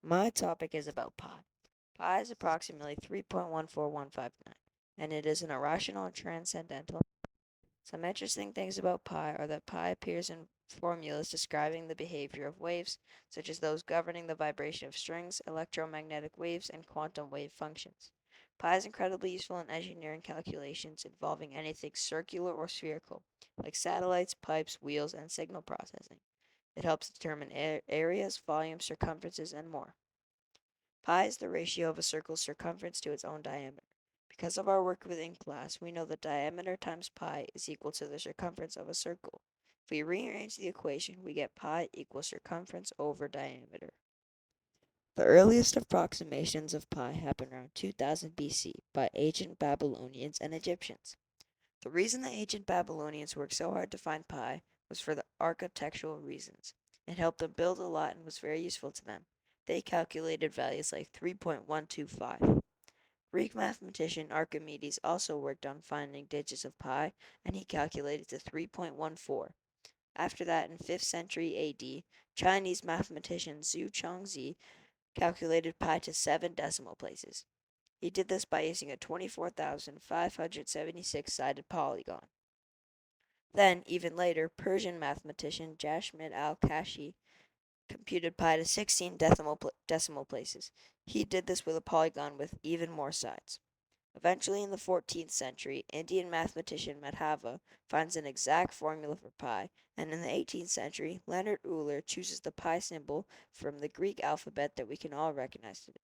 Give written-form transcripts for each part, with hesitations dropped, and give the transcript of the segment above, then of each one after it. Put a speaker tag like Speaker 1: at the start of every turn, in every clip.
Speaker 1: My topic is about pi. Pi is approximately 3.14159, and it is an irrational and transcendental. Some interesting things about pi are that pi appears in formulas describing the behavior of waves, such as those governing the vibration of strings, electromagnetic waves, and quantum wave functions. Pi is incredibly useful in engineering calculations involving anything circular or spherical, like satellites, pipes, wheels, and signal processing. It helps determine areas, volumes, circumferences, and more. Pi is the ratio of a circle's circumference to its own diameter. Because of our work within class, we know that diameter times pi is equal to the circumference of a circle. If we rearrange the equation, we get pi equals circumference over diameter. The earliest approximations of pi happened around 2000 BC by ancient Babylonians and Egyptians. The reason the ancient Babylonians worked so hard to find pi was for the architectural reasons. It helped them build a lot and was very useful to them. They calculated values like 3.125. Greek mathematician Archimedes also worked on finding digits of pi, and he calculated to 3.14. After that, in 5th century AD, Chinese mathematician Zhu Chongzi calculated pi to 7 decimal places. He did this by using a 24,576-sided polygon. Then, even later, Persian mathematician Jashmid al-Kashi computed pi to 16 decimal places. He did this with a polygon with even more sides. Eventually, in the 14th century, Indian mathematician Madhava finds an exact formula for pi, and in the 18th century, Leonard Euler chooses the pi symbol from the Greek alphabet that we can all recognize today.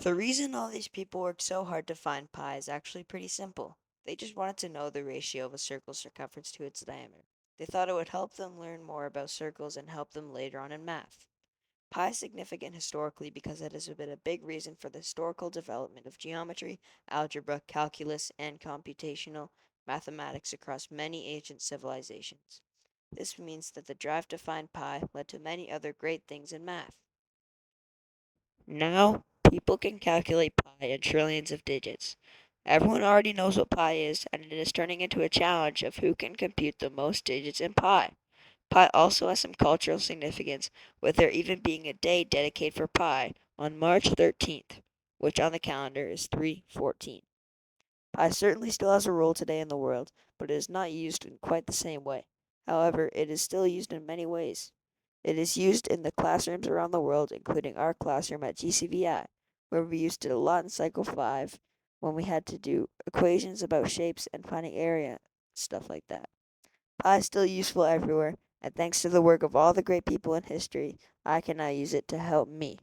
Speaker 1: The reason all these people worked so hard to find pi is actually pretty simple. They just wanted to know the ratio of a circle's circumference to its diameter. They thought it would help them learn more about circles and help them later on in math. Pi is significant historically because it has been a big reason for the historical development of geometry, algebra, calculus, and computational mathematics across many ancient civilizations. This means that the drive to find pi led to many other great things in math. Now, people can calculate pi in trillions of digits. Everyone already knows what pi is, and it is turning into a challenge of who can compute the most digits in pi. Pi also has some cultural significance, with there even being a day dedicated for pi on March 13th, which on the calendar is 3/14. Pi certainly still has a role today in the world, but it is not used in quite the same way. However, it is still used in many ways. It is used in the classrooms around the world, including our classroom at GCVI, where we used it a lot in Cycle 5 when we had to do equations about shapes and finding area, stuff like that. Pi is still useful everywhere, and thanks to the work of all the great people in history, I can now use it to help me.